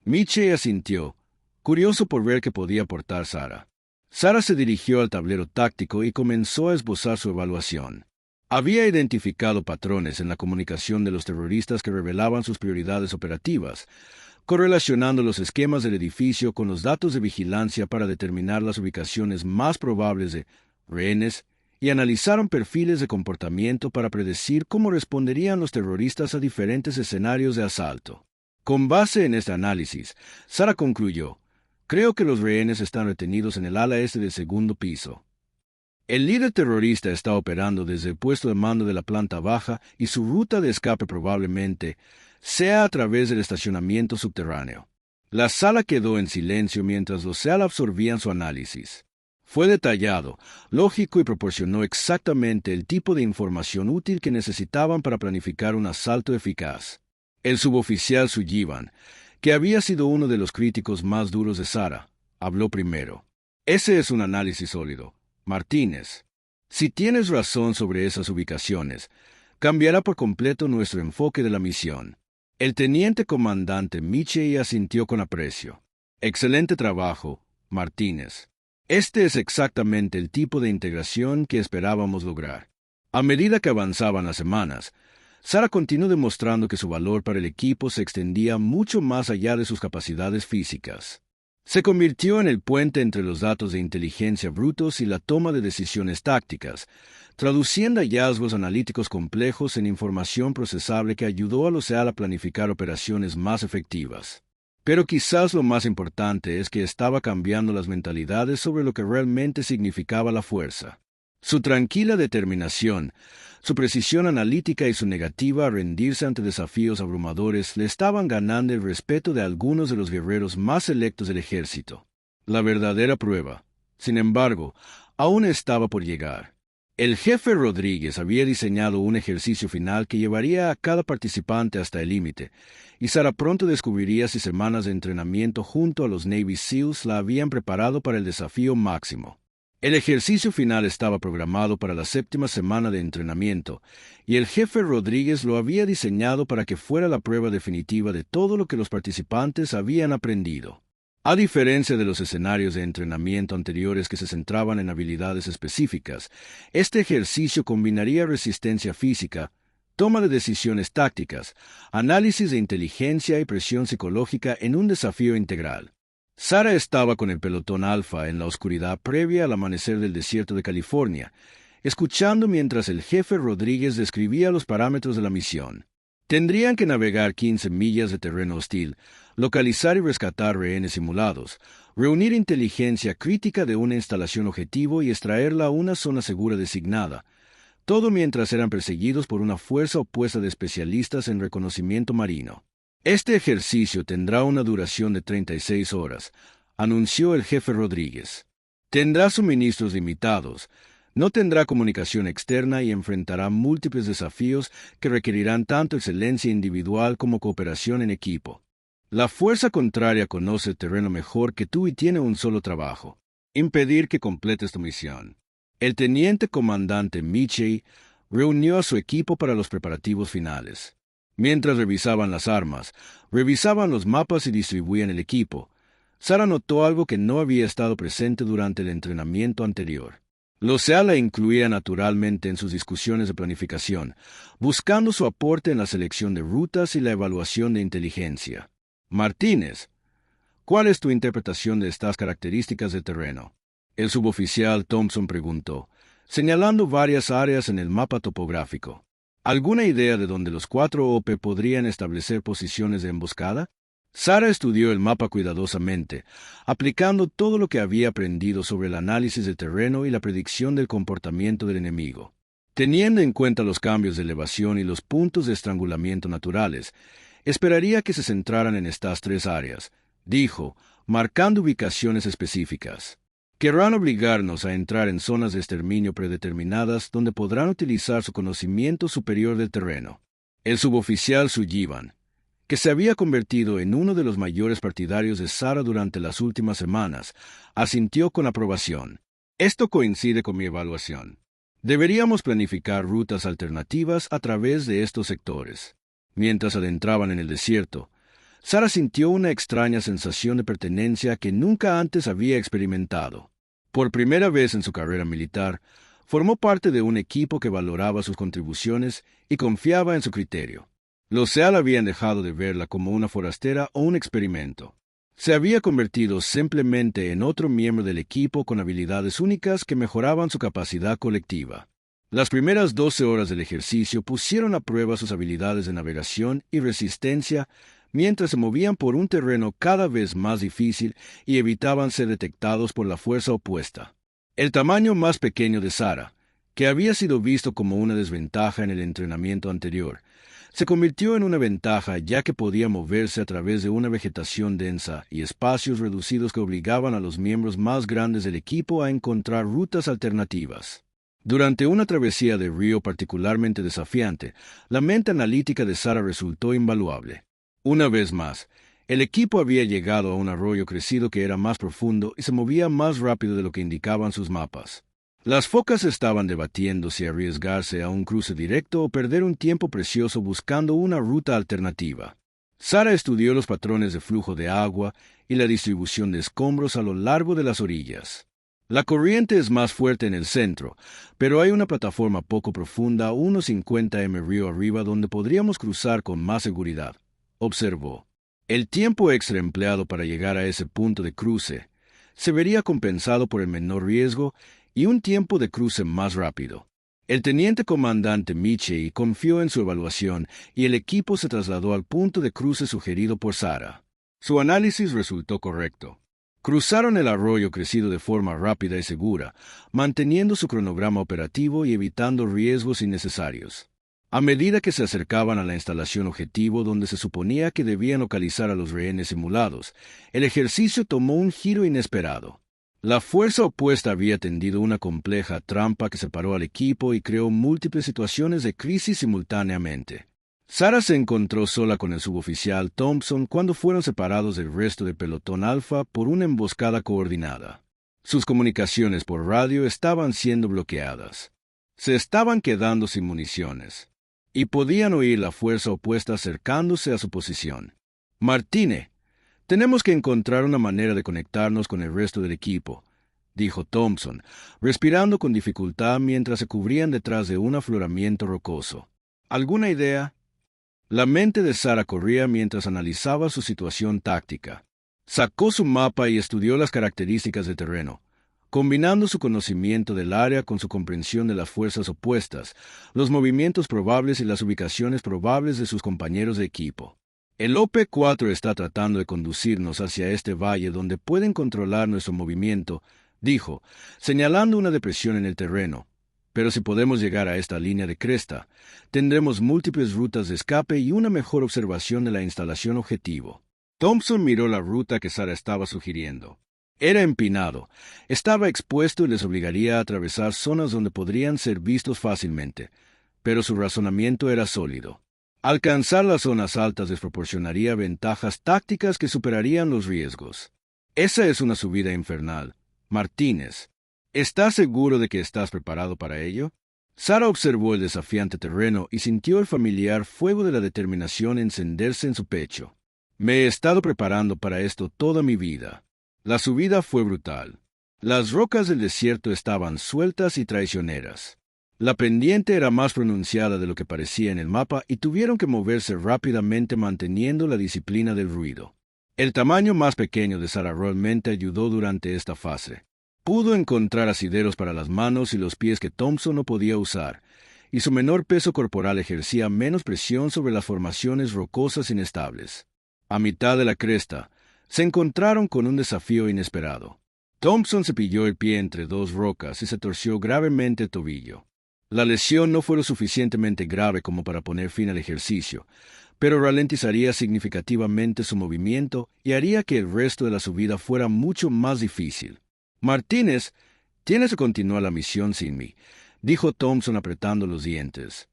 Michie asintió, curioso por ver qué podía aportar Sara. Sara se dirigió al tablero táctico y comenzó a esbozar su evaluación. Había identificado patrones en la comunicación de los terroristas que revelaban sus prioridades operativas, correlacionando los esquemas del edificio con los datos de vigilancia para determinar las ubicaciones más probables de rehenes y analizaron perfiles de comportamiento para predecir cómo responderían los terroristas a diferentes escenarios de asalto. Con base en este análisis, Sara concluyó: «Creo que los rehenes están retenidos en el ala este del segundo piso. El líder terrorista está operando desde el puesto de mando de la planta baja y su ruta de escape probablemente sea a través del estacionamiento subterráneo». La sala quedó en silencio mientras los SEAL absorbían su análisis. Fue detallado, lógico y proporcionó exactamente el tipo de información útil que necesitaban para planificar un asalto eficaz. El suboficial Sullivan, que había sido uno de los críticos más duros de Sara, habló primero. «Ese es un análisis sólido, Martínez. Si tienes razón sobre esas ubicaciones, cambiará por completo nuestro enfoque de la misión». El teniente comandante Michie asintió con aprecio. «Excelente trabajo, Martínez. Este es exactamente el tipo de integración que esperábamos lograr». A medida que avanzaban las semanas, Sara continuó demostrando que su valor para el equipo se extendía mucho más allá de sus capacidades físicas. Se convirtió en el puente entre los datos de inteligencia brutos y la toma de decisiones tácticas, traduciendo hallazgos analíticos complejos en información procesable que ayudó a los SEAL a planificar operaciones más efectivas. Pero quizás lo más importante es que estaba cambiando las mentalidades sobre lo que realmente significaba la fuerza. Su tranquila determinación, su precisión analítica y su negativa a rendirse ante desafíos abrumadores le estaban ganando el respeto de algunos de los guerreros más selectos del ejército. La verdadera prueba, sin embargo, aún estaba por llegar. El jefe Rodríguez había diseñado un ejercicio final que llevaría a cada participante hasta el límite, y Sara pronto descubriría si semanas de entrenamiento junto a los Navy SEALs la habían preparado para el desafío máximo. El ejercicio final estaba programado para la 7ª semana de entrenamiento, y el jefe Rodríguez lo había diseñado para que fuera la prueba definitiva de todo lo que los participantes habían aprendido. A diferencia de los escenarios de entrenamiento anteriores que se centraban en habilidades específicas, este ejercicio combinaría resistencia física, toma de decisiones tácticas, análisis de inteligencia y presión psicológica en un desafío integral. Sara estaba con el pelotón alfa en la oscuridad previa al amanecer del desierto de California, escuchando mientras el jefe Rodríguez describía los parámetros de la misión. Tendrían que navegar 15 millas de terreno hostil, localizar y rescatar rehenes simulados, reunir inteligencia crítica de una instalación objetivo y extraerla a una zona segura designada, todo mientras eran perseguidos por una fuerza opuesta de especialistas en reconocimiento marino. «Este ejercicio tendrá una duración de 36 horas», anunció el jefe Rodríguez. «Tendrá suministros limitados, no tendrá comunicación externa y enfrentará múltiples desafíos que requerirán tanto excelencia individual como cooperación en equipo. La fuerza contraria conoce el terreno mejor que tú y tiene un solo trabajo: impedir que completes tu misión». El teniente comandante Michie reunió a su equipo para los preparativos finales. Mientras revisaban las armas, revisaban los mapas y distribuían el equipo, Sara notó algo que no había estado presente durante el entrenamiento anterior. Losea la incluía naturalmente en sus discusiones de planificación, buscando su aporte en la selección de rutas y la evaluación de inteligencia. Martínez, ¿cuál es tu interpretación de estas características de terreno? El suboficial Thompson preguntó, señalando varias áreas en el mapa topográfico. ¿Alguna idea de dónde los 4 OP podrían establecer posiciones de emboscada? Sara estudió el mapa cuidadosamente, aplicando todo lo que había aprendido sobre el análisis de terreno y la predicción del comportamiento del enemigo. Teniendo en cuenta los cambios de elevación y los puntos de estrangulamiento naturales, esperaría que se centraran en estas 3 áreas, dijo, marcando ubicaciones específicas. Querrán obligarnos a entrar en zonas de exterminio predeterminadas donde podrán utilizar su conocimiento superior del terreno. El suboficial Sullivan, que se había convertido en uno de los mayores partidarios de Sara durante las últimas semanas, asintió con aprobación. Esto coincide con mi evaluación. Deberíamos planificar rutas alternativas a través de estos sectores. Mientras adentraban en el desierto, Sara sintió una extraña sensación de pertenencia que nunca antes había experimentado. Por primera vez en su carrera militar, formó parte de un equipo que valoraba sus contribuciones y confiaba en su criterio. Los SEAL habían dejado de verla como una forastera o un experimento. Se había convertido simplemente en otro miembro del equipo con habilidades únicas que mejoraban su capacidad colectiva. Las primeras 12 horas del ejercicio pusieron a prueba sus habilidades de navegación y resistencia mientras se movían por un terreno cada vez más difícil y evitaban ser detectados por la fuerza opuesta. El tamaño más pequeño de Sara, que había sido visto como una desventaja en el entrenamiento anterior, se convirtió en una ventaja ya que podía moverse a través de una vegetación densa y espacios reducidos que obligaban a los miembros más grandes del equipo a encontrar rutas alternativas. Durante una travesía de río particularmente desafiante, la mente analítica de Sara resultó invaluable. Una vez más, el equipo había llegado a un arroyo crecido que era más profundo y se movía más rápido de lo que indicaban sus mapas. Las focas estaban debatiendo si arriesgarse a un cruce directo o perder un tiempo precioso buscando una ruta alternativa. Sara estudió los patrones de flujo de agua y la distribución de escombros a lo largo de las orillas. La corriente es más fuerte en el centro, pero hay una plataforma poco profunda unos 50 m río arriba donde podríamos cruzar con más seguridad, observó. El tiempo extra empleado para llegar a ese punto de cruce se vería compensado por el menor riesgo y un tiempo de cruce más rápido. El teniente comandante Michie confió en su evaluación y el equipo se trasladó al punto de cruce sugerido por Sara. Su análisis resultó correcto. Cruzaron el arroyo crecido de forma rápida y segura, manteniendo su cronograma operativo y evitando riesgos innecesarios. A medida que se acercaban a la instalación objetivo donde se suponía que debían localizar a los rehenes simulados, el ejercicio tomó un giro inesperado. La fuerza opuesta había tendido una compleja trampa que separó al equipo y creó múltiples situaciones de crisis simultáneamente. Sara se encontró sola con el suboficial Thompson cuando fueron separados del resto del pelotón alfa por una emboscada coordinada. Sus comunicaciones por radio estaban siendo bloqueadas. Se estaban quedando sin municiones, y podían oír la fuerza opuesta acercándose a su posición. Martínez, tenemos que encontrar una manera de conectarnos con el resto del equipo, dijo Thompson, respirando con dificultad mientras se cubrían detrás de un afloramiento rocoso. ¿Alguna idea? La mente de Sara corría mientras analizaba su situación táctica. Sacó su mapa y estudió las características del terreno, combinando su conocimiento del área con su comprensión de las fuerzas opuestas, los movimientos probables y las ubicaciones probables de sus compañeros de equipo. El OP-4 está tratando de conducirnos hacia este valle donde pueden controlar nuestro movimiento, dijo, señalando una depresión en el terreno. Pero si podemos llegar a esta línea de cresta, tendremos múltiples rutas de escape y una mejor observación de la instalación objetivo. Thompson miró la ruta que Sara estaba sugiriendo. Era empinado, estaba expuesto y les obligaría a atravesar zonas donde podrían ser vistos fácilmente, pero su razonamiento era sólido. Alcanzar las zonas altas les proporcionaría ventajas tácticas que superarían los riesgos. Esa es una subida infernal. Martínez, ¿Estás seguro de que estás preparado para ello? Sara observó el desafiante terreno y sintió el familiar fuego de la determinación encenderse en su pecho. Me he estado preparando para esto toda mi vida. La subida fue brutal. Las rocas del desierto estaban sueltas y traicioneras. La pendiente era más pronunciada de lo que parecía en el mapa y tuvieron que moverse rápidamente manteniendo la disciplina del ruido. El tamaño más pequeño de Sara realmente ayudó durante esta fase. Pudo encontrar asideros para las manos y los pies que Thompson no podía usar, y su menor peso corporal ejercía menos presión sobre las formaciones rocosas inestables. A mitad de la cresta, se encontraron con un desafío inesperado. Thompson se pilló el pie entre dos rocas y se torció gravemente el tobillo. La lesión no fue lo suficientemente grave como para poner fin al ejercicio, pero ralentizaría significativamente su movimiento y haría que el resto de la subida fuera mucho más difícil. Martínez, tienes que continuar la misión sin mí, dijo Thompson apretando los dientes.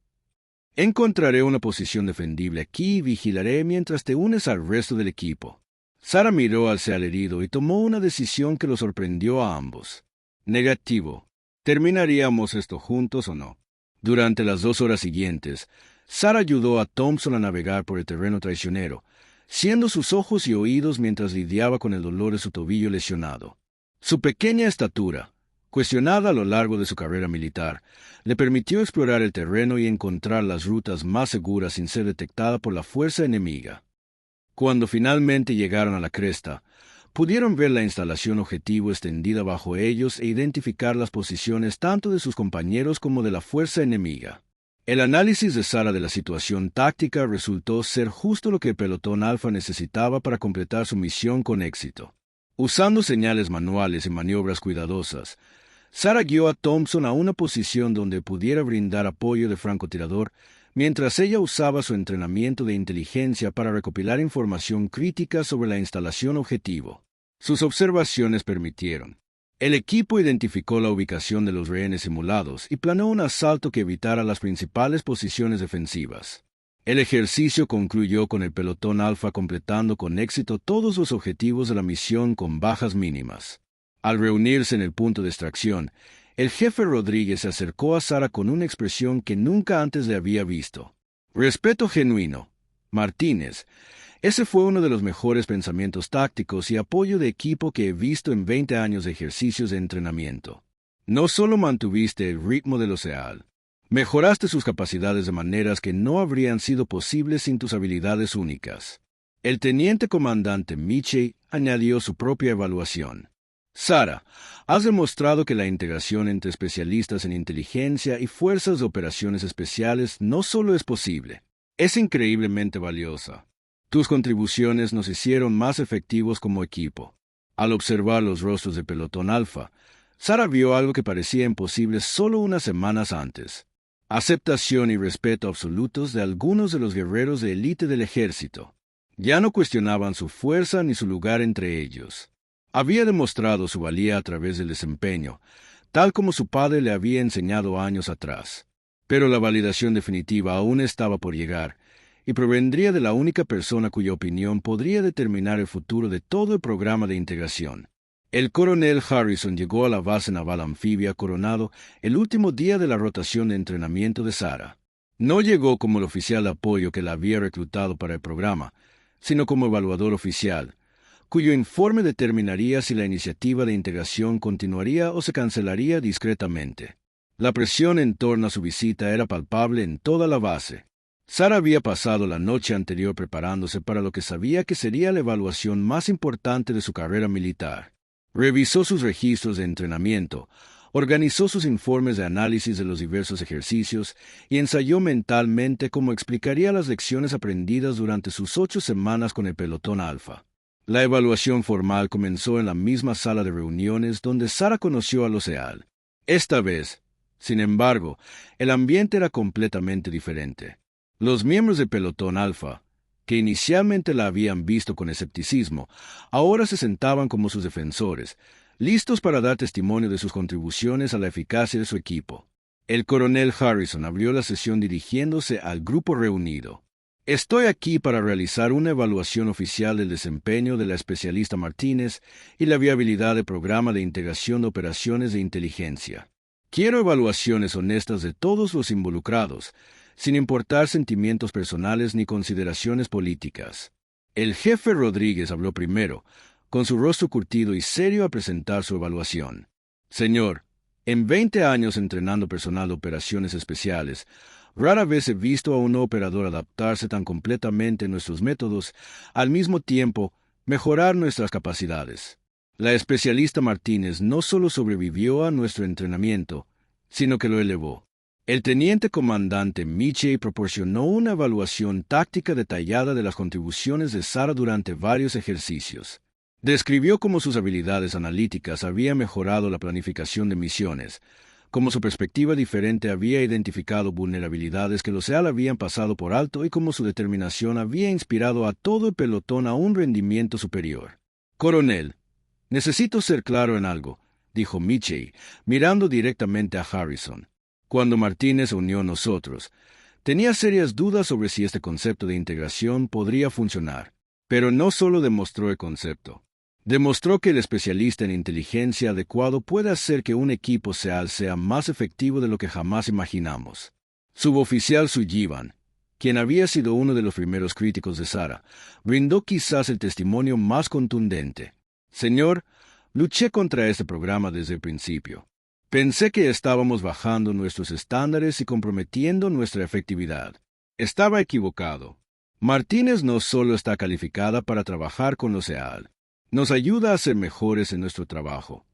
Encontraré una posición defendible aquí y vigilaré mientras te unes al resto del equipo. Sara miró hacia el herido y tomó una decisión que lo sorprendió a ambos. Negativo. ¿Terminaríamos esto juntos o no? Durante las 2 horas siguientes, Sara ayudó a Thompson a navegar por el terreno traicionero, siendo sus ojos y oídos mientras lidiaba con el dolor de su tobillo lesionado. Su pequeña estatura, cuestionada a lo largo de su carrera militar, le permitió explorar el terreno y encontrar las rutas más seguras sin ser detectada por la fuerza enemiga. Cuando finalmente llegaron a la cresta, pudieron ver la instalación objetivo extendida bajo ellos e identificar las posiciones tanto de sus compañeros como de la fuerza enemiga. El análisis de Sara de la situación táctica resultó ser justo lo que el pelotón Alfa necesitaba para completar su misión con éxito. Usando señales manuales y maniobras cuidadosas, Sara guió a Thompson a una posición donde pudiera brindar apoyo de francotirador mientras ella usaba su entrenamiento de inteligencia para recopilar información crítica sobre la instalación objetivo. Sus observaciones permitieron. El equipo identificó la ubicación de los rehenes simulados y planeó un asalto que evitara las principales posiciones defensivas. El ejercicio concluyó con el pelotón Alfa completando con éxito todos los objetivos de la misión con bajas mínimas. Al reunirse en el punto de extracción, el jefe Rodríguez se acercó a Sara con una expresión que nunca antes le había visto. Respeto genuino. Martínez, ese fue uno de los mejores pensamientos tácticos y apoyo de equipo que he visto en 20 años de ejercicios de entrenamiento. No solo mantuviste el ritmo del Oceal, mejoraste sus capacidades de maneras que no habrían sido posibles sin tus habilidades únicas. El teniente comandante Miche añadió su propia evaluación. Sara, has demostrado que la integración entre especialistas en inteligencia y fuerzas de operaciones especiales no solo es posible, es increíblemente valiosa. Tus contribuciones nos hicieron más efectivos como equipo. Al observar los rostros del pelotón Alfa, Sara vio algo que parecía imposible solo unas semanas antes. Aceptación y respeto absolutos de algunos de los guerreros de élite del ejército. Ya no cuestionaban su fuerza ni su lugar entre ellos. Había demostrado su valía a través del desempeño, tal como su padre le había enseñado años atrás. Pero la validación definitiva aún estaba por llegar, y provendría de la única persona cuya opinión podría determinar el futuro de todo el programa de integración. El coronel Harrison llegó a la base naval anfibia Coronado el último día de la rotación de entrenamiento de Sara. No llegó como el oficial de apoyo que la había reclutado para el programa, sino como evaluador oficial, cuyo informe determinaría si la iniciativa de integración continuaría o se cancelaría discretamente. La presión en torno a su visita era palpable en toda la base. Sara había pasado la noche anterior preparándose para lo que sabía que sería la evaluación más importante de su carrera militar. Revisó sus registros de entrenamiento, organizó sus informes de análisis de los diversos ejercicios y ensayó mentalmente cómo explicaría las lecciones aprendidas durante sus 8 semanas con el pelotón Alfa. La evaluación formal comenzó en la misma sala de reuniones donde Sara conoció a Oceal. Esta vez, sin embargo, el ambiente era completamente diferente. Los miembros del pelotón Alfa, que inicialmente la habían visto con escepticismo, ahora se sentaban como sus defensores, listos para dar testimonio de sus contribuciones a la eficacia de su equipo. El coronel Harrison abrió la sesión dirigiéndose al grupo reunido. Estoy aquí para realizar una evaluación oficial del desempeño de la especialista Martínez y la viabilidad del programa de integración de operaciones de inteligencia. Quiero evaluaciones honestas de todos los involucrados, sin importar sentimientos personales ni consideraciones políticas. El jefe Rodríguez habló primero, con su rostro curtido y serio a presentar su evaluación. Señor, en 20 años entrenando personal de operaciones especiales, rara vez he visto a un operador adaptarse tan completamente a nuestros métodos, al mismo tiempo mejorar nuestras capacidades. La especialista Martínez no solo sobrevivió a nuestro entrenamiento, sino que lo elevó. El teniente comandante Michey proporcionó una evaluación táctica detallada de las contribuciones de Sara durante varios ejercicios. Describió cómo sus habilidades analíticas habían mejorado la planificación de misiones, cómo su perspectiva diferente había identificado vulnerabilidades que los SEAL habían pasado por alto y cómo su determinación había inspirado a todo el pelotón a un rendimiento superior. Coronel, necesito ser claro en algo, dijo Michey, mirando directamente a Harrison. Cuando Martínez unió a nosotros, tenía serias dudas sobre si este concepto de integración podría funcionar. Pero no solo demostró el concepto. Demostró que el especialista en inteligencia adecuado puede hacer que un equipo SEAL sea más efectivo de lo que jamás imaginamos. Suboficial Sullivan, quien había sido uno de los primeros críticos de Sara, brindó quizás el testimonio más contundente. Señor, luché contra este programa desde el principio. Pensé que estábamos bajando nuestros estándares y comprometiendo nuestra efectividad. Estaba equivocado. Martínez no solo está calificada para trabajar con los SEAL, nos ayuda a ser mejores en nuestro trabajo.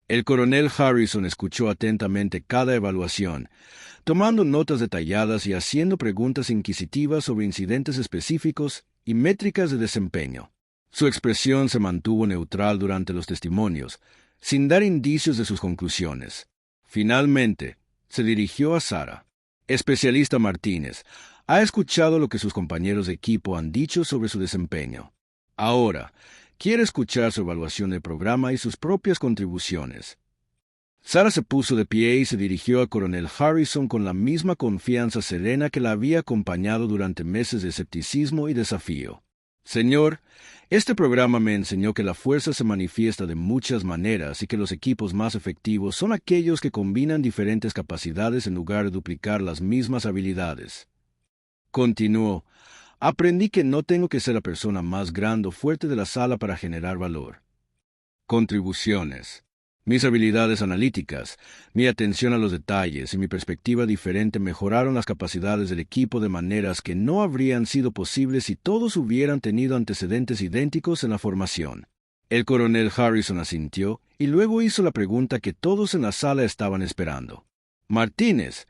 El coronel Harrison escuchó atentamente cada evaluación, tomando notas detalladas y haciendo preguntas inquisitivas sobre incidentes específicos y métricas de desempeño. Su expresión se mantuvo neutral durante los testimonios, sin dar indicios de sus conclusiones. Finalmente, se dirigió a Sara. Especialista Martínez, ha escuchado lo que sus compañeros de equipo han dicho sobre su desempeño. Ahora, quiere escuchar su evaluación del programa y sus propias contribuciones. Sara se puso de pie y se dirigió al coronel Harrison con la misma confianza serena que la había acompañado durante meses de escepticismo y desafío. Señor, este programa me enseñó que la fuerza se manifiesta de muchas maneras y que los equipos más efectivos son aquellos que combinan diferentes capacidades en lugar de duplicar las mismas habilidades. Continuó. Aprendí que no tengo que ser la persona más grande o fuerte de la sala para generar valor. Contribuciones. Mis habilidades analíticas, mi atención a los detalles y mi perspectiva diferente mejoraron las capacidades del equipo de maneras que no habrían sido posibles si todos hubieran tenido antecedentes idénticos en la formación. El coronel Harrison asintió y luego hizo la pregunta que todos en la sala estaban esperando. Martínez,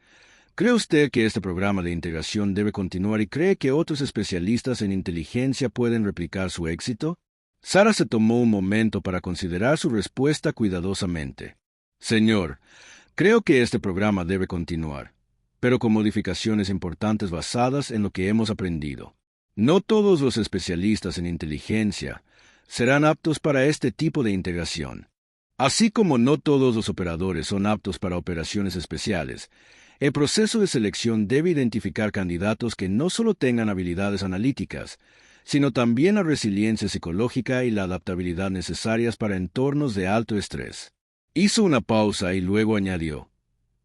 ¿cree usted que este programa de integración debe continuar y cree que otros especialistas en inteligencia pueden replicar su éxito? Sara se tomó un momento para considerar su respuesta cuidadosamente. Señor, creo que este programa debe continuar, pero con modificaciones importantes basadas en lo que hemos aprendido. No todos los especialistas en inteligencia serán aptos para este tipo de integración. Así como no todos los operadores son aptos para operaciones especiales, el proceso de selección debe identificar candidatos que no solo tengan habilidades analíticas, sino también la resiliencia psicológica y la adaptabilidad necesarias para entornos de alto estrés. Hizo una pausa y luego añadió,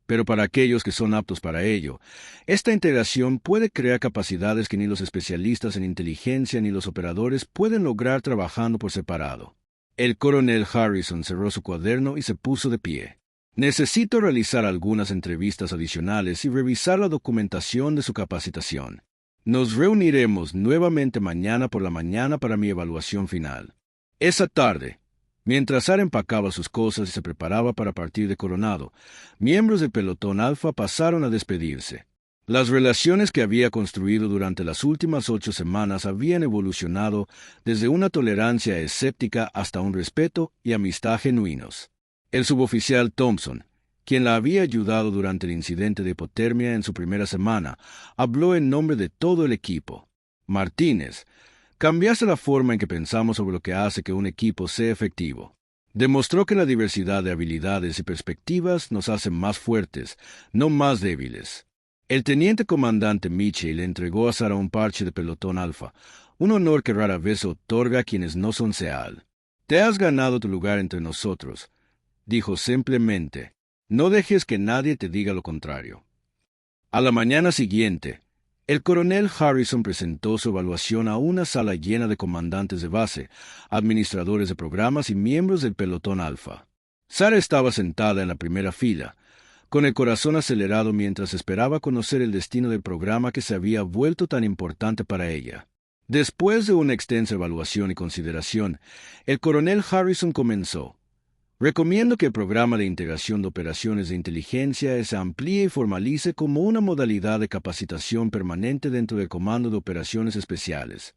pero para aquellos que son aptos para ello, esta integración puede crear capacidades que ni los especialistas en inteligencia ni los operadores pueden lograr trabajando por separado. El coronel Harrison cerró su cuaderno y se puso de pie. Necesito realizar algunas entrevistas adicionales y revisar la documentación de su capacitación. Nos reuniremos nuevamente mañana por la mañana para mi evaluación final. Esa tarde, mientras Sara empacaba sus cosas y se preparaba para partir de Coronado, miembros del pelotón Alfa pasaron a despedirse. Las relaciones que había construido durante las últimas 8 semanas habían evolucionado desde una tolerancia escéptica hasta un respeto y amistad genuinos. El suboficial Thompson, quien la había ayudado durante el incidente de hipotermia en su primera semana, habló en nombre de todo el equipo. Martínez, cambiaste la forma en que pensamos sobre lo que hace que un equipo sea efectivo. Demostró que la diversidad de habilidades y perspectivas nos hace más fuertes, no más débiles. El teniente comandante Mitchell le entregó a Sara un parche de pelotón alfa, un honor que rara vez otorga a quienes no son SEAL. Te has ganado tu lugar entre nosotros, dijo simplemente. No dejes que nadie te diga lo contrario. A la mañana siguiente, el coronel Harrison presentó su evaluación a una sala llena de comandantes de base, administradores de programas y miembros del pelotón alfa. Sara estaba sentada en la primera fila, con el corazón acelerado mientras esperaba conocer el destino del programa que se había vuelto tan importante para ella. Después de una extensa evaluación y consideración, el coronel Harrison comenzó. Recomiendo que el programa de integración de operaciones de inteligencia se amplíe y formalice como una modalidad de capacitación permanente dentro del Comando de Operaciones Especiales.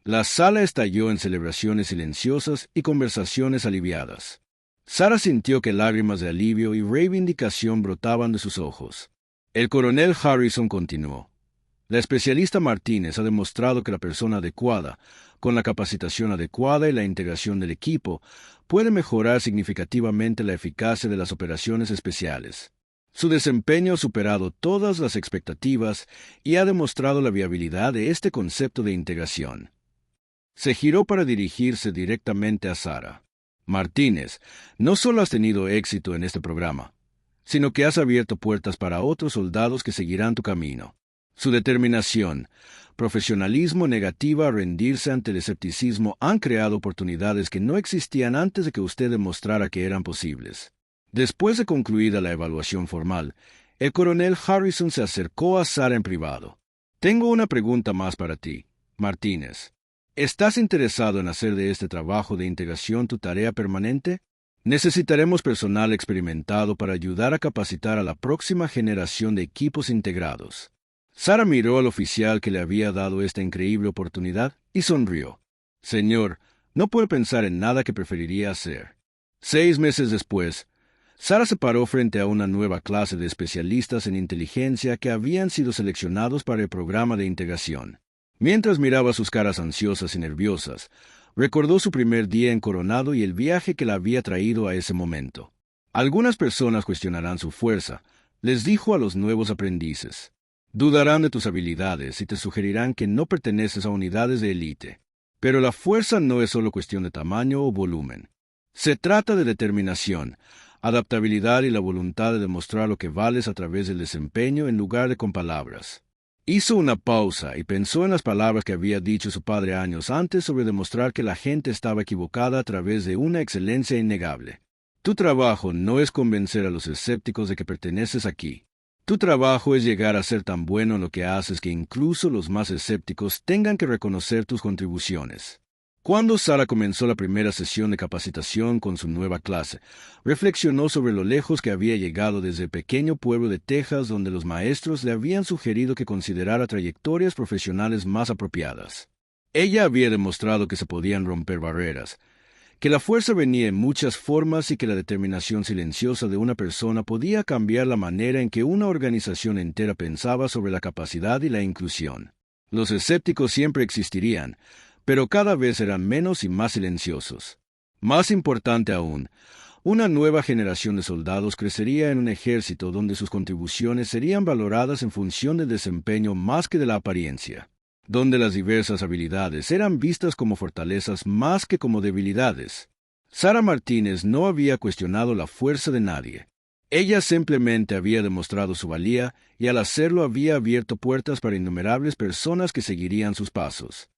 La sala estalló en celebraciones silenciosas y conversaciones aliviadas. Sara sintió que lágrimas de alivio y reivindicación brotaban de sus ojos. El coronel Harrison continuó. La especialista Martínez ha demostrado que la persona adecuada, con la capacitación adecuada y la integración del equipo, puede mejorar significativamente la eficacia de las operaciones especiales. Su desempeño ha superado todas las expectativas y ha demostrado la viabilidad de este concepto de integración. Se giró para dirigirse directamente a Sara. Martínez, no solo has tenido éxito en este programa, sino que has abierto puertas para otros soldados que seguirán tu camino. Su determinación, profesionalismo negativa a rendirse ante el escepticismo han creado oportunidades que no existían antes de que usted demostrara que eran posibles. Después de concluida la evaluación formal, el coronel Harrison se acercó a Sara en privado. Tengo una pregunta más para ti, Martínez. ¿Estás interesado en hacer de este trabajo de integración tu tarea permanente? Necesitaremos personal experimentado para ayudar a capacitar a la próxima generación de equipos integrados. Sara miró al oficial que le había dado esta increíble oportunidad y sonrió. Señor, no puedo pensar en nada que preferiría hacer. 6 meses después, Sara se paró frente a una nueva clase de especialistas en inteligencia que habían sido seleccionados para el programa de integración. Mientras miraba sus caras ansiosas y nerviosas, recordó su primer día en Coronado y el viaje que la había traído a ese momento. Algunas personas cuestionarán su fuerza, les dijo a los nuevos aprendices. Dudarán de tus habilidades y te sugerirán que no perteneces a unidades de élite. Pero la fuerza no es solo cuestión de tamaño o volumen. Se trata de determinación, adaptabilidad y la voluntad de demostrar lo que vales a través del desempeño en lugar de con palabras. Hizo una pausa y pensó en las palabras que había dicho su padre años antes sobre demostrar que la gente estaba equivocada a través de una excelencia innegable. Tu trabajo no es convencer a los escépticos de que perteneces aquí. Tu trabajo es llegar a ser tan bueno en lo que haces que incluso los más escépticos tengan que reconocer tus contribuciones. Cuando Sara comenzó la primera sesión de capacitación con su nueva clase, reflexionó sobre lo lejos que había llegado desde el pequeño pueblo de Texas donde los maestros le habían sugerido que considerara trayectorias profesionales más apropiadas. Ella había demostrado que se podían romper barreras, que la fuerza venía en muchas formas y que la determinación silenciosa de una persona podía cambiar la manera en que una organización entera pensaba sobre la capacidad y la inclusión. Los escépticos siempre existirían, pero cada vez eran menos y más silenciosos. Más importante aún, una nueva generación de soldados crecería en un ejército donde sus contribuciones serían valoradas en función del desempeño más que de la apariencia, donde las diversas habilidades eran vistas como fortalezas más que como debilidades. Sara Martínez no había cuestionado la fuerza de nadie. Ella simplemente había demostrado su valía y al hacerlo había abierto puertas para innumerables personas que seguirían sus pasos.